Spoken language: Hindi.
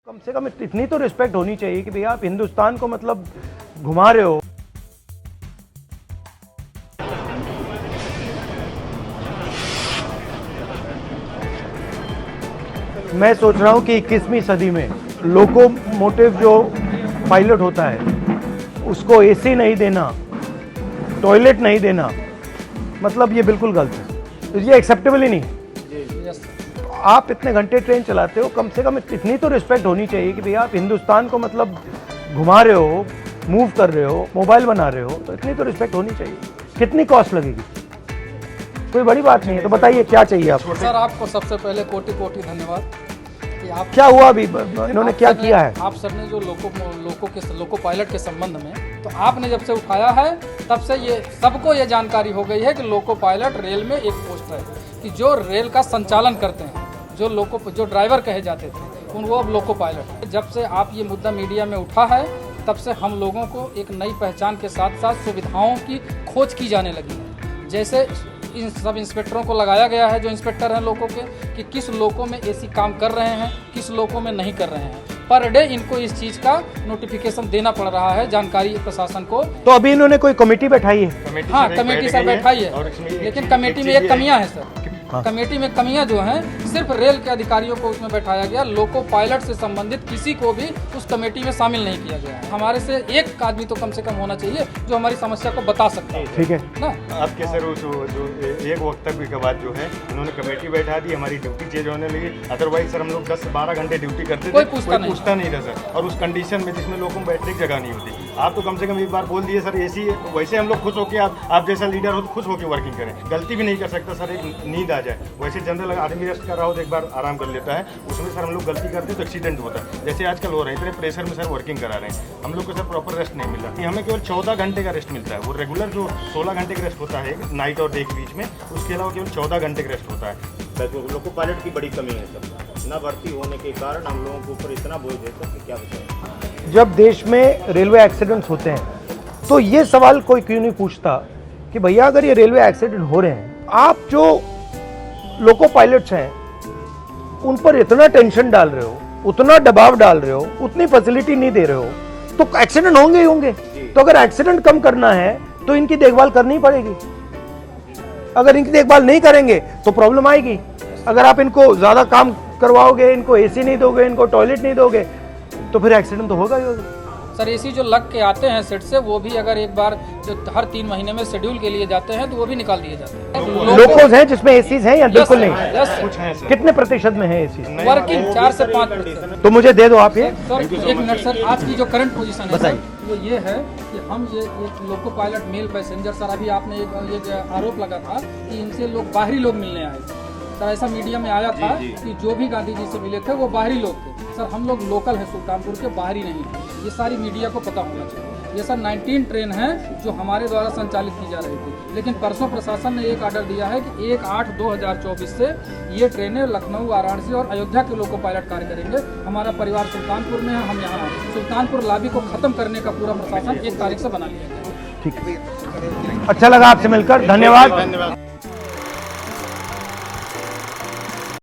कम से कम इतनी तो रिस्पेक्ट होनी चाहिए कि भैया आप हिंदुस्तान को मतलब घुमा रहे हो। मैं सोच रहा हूँ कि 21वीं सदी में लोकोमोटिव जो पायलट होता है उसको एसी नहीं देना, टॉयलेट नहीं देना, मतलब ये बिल्कुल गलत है, तो ये एक्सेप्टेबल ही नहीं। आप इतने घंटे ट्रेन चलाते हो, कम से कम इतनी तो रिस्पेक्ट होनी चाहिए कि भैया आप हिंदुस्तान को मतलब घुमा रहे हो, मूव कर रहे हो, मोबाइल बना रहे हो, तो इतनी तो रिस्पेक्ट होनी चाहिए। कितनी कॉस्ट लगेगी? कोई बड़ी बात नहीं है, तो बताइए क्या चाहिए आपको? सर आपको सबसे पहले कोटि कोटि धन्यवाद कि आप क्या हुआ अभी, इन्होंने क्या किया है? आप सर ने जो लोको पायलट के संबंध में तो आपने जब से उठाया है तब से ये सबको ये जानकारी हो गई है कि लोको पायलट रेल में एक पोस्ट है कि जो रेल का संचालन करते हैं, जो ड्राइवर कहे जाते थे वो अब लोको पायलट है। जब से आप ये मुद्दा मीडिया में उठा है तब से हम लोगों को एक नई पहचान के साथ साथ सुविधाओं की खोज की जाने लगी है। जैसे इन सब इंस्पेक्टरों को लगाया गया है, जो इंस्पेक्टर हैं लोगों के, कि किस लोगों में एसी काम कर रहे हैं, किस लोगों में नहीं कर रहे हैं। पर डे इनको इस चीज़ का नोटिफिकेशन देना पड़ रहा है जानकारी प्रशासन को। तो अभी इन्होंने कोई कमेटी बैठाई है? हाँ, कमेटी सर बैठाई है, लेकिन कमेटी में एक कमियां हैं सर। हाँ। कमेटी में कमियां जो हैं, सिर्फ रेल के अधिकारियों को उसमें बैठाया गया, लोको पायलट से संबंधित किसी को भी उस कमेटी में शामिल नहीं किया गया है। हमारे से एक आदमी तो कम से कम होना चाहिए जो हमारी समस्या को बता सकता है। ठीक है ना? आपके सर जो एक वक्तव्य के बाद जो है उन्होंने कमेटी बैठा दी, हमारी ड्यूटी चेंज होने लगी। अदरवाइज सर हम लोग 10 से 12 घंटे ड्यूटी करते थे, कोई पूछता नहीं था सर। और उस कंडीशन में जिसमें लोगों को बैठने की जगह नहीं होती, आप तो कम से कम एक बार बोल दिए सर एसी। वैसे हम लोग खुश होकर आप जैसा लीडर हो तो खुश होकर वर्किंग करें, गलती भी नहीं कर सकता सर। एक नींद आ जाए, वैसे जनरल आदमी रेस्ट कर रहा हो तो एक बार आराम कर लेता है, उसमें सर हम लोग गलती करते हैं तो एक्सीडेंट होता है। जैसे आजकल हो रहा है, इतने प्रेशर में सर वर्किंग करा रहे हैं, हम लोग को सर प्रॉपर रेस्ट नहीं मिल रहा। हमें केवल 14 घंटे का रेस्ट मिलता है। वो रेगुलर जो 16 घंटे का रेस्ट होता है नाइट और डे के बीच में, उसके अलावा केवल 14 घंटे का रेस्ट होता है। लोको पायलट की बड़ी कमी है सर, न भर्ती होने के कारण हम लोगों के ऊपर इतना बोझ है सर कि क्या बताएं। जब देश में रेलवे एक्सीडेंट्स होते हैं तो ये सवाल कोई क्यों नहीं पूछता कि भैया अगर ये रेलवे एक्सीडेंट हो रहे हैं, आप जो लोको पायलट्स हैं उन पर इतना टेंशन डाल रहे हो, उतना दबाव डाल रहे हो, उतनी फैसिलिटी नहीं दे रहे हो, तो एक्सीडेंट होंगे ही होंगे। तो अगर एक्सीडेंट कम करना है तो इनकी देखभाल करनी पड़ेगी। अगर इनकी देखभाल नहीं करेंगे तो प्रॉब्लम आएगी। अगर आप इनको ज्यादा काम करवाओगे, इनको एसी नहीं दोगे, इनको टॉयलेट नहीं दोगे, तो फिर एक्सीडेंट तो होगा ही होगा। सर एसी जो लग के आते हैं सेट से, वो भी अगर एक बार जो हर 3 महीने में शेड्यूल के लिए जाते हैं तो वो भी निकाल दिए जाते हैं। लोकोज हैं जिसमें एसीज हैं या बिल्कुल नहीं? कुछ है सर। कितने प्रतिशत में है एसी? वर्किंग 4 से 5%। तो मुझे दे दो आप ये। सर एक मिनट सर, आज की जो करंट पोजीशन है बताइए। वो ये है कि हम ये एक loco pilot mail passenger, sir अभी आपने एक आरोप लगा था कि इनसे लोग बाहरी लोग मिलने आए थे। सर ऐसा मीडिया में आया था कि जो भी गांधी जी से मिले थे वो बाहरी लोग थे। सर हम लोग लोकल है सुल्तानपुर के, बाहरी नहीं थे। ये सारी मीडिया को पता होना चाहिए। ये सर 19 ट्रेन हैं जो हमारे द्वारा संचालित की जा रही थी, लेकिन परसों प्रशासन ने एक ऑर्डर दिया है कि 1/8/2024 से ये ट्रेनें लखनऊ, वाराणसी और अयोध्या के लोको पायलट कार्य करेंगे। हमारा परिवार सुल्तानपुर में है, हम यहाँ हैं। सुल्तानपुर लॉबी को खत्म करने का पूरा प्रशासन 1 तारीख से बना लिया गया। ठीक है, अच्छा लगा आपसे मिलकर, धन्यवाद।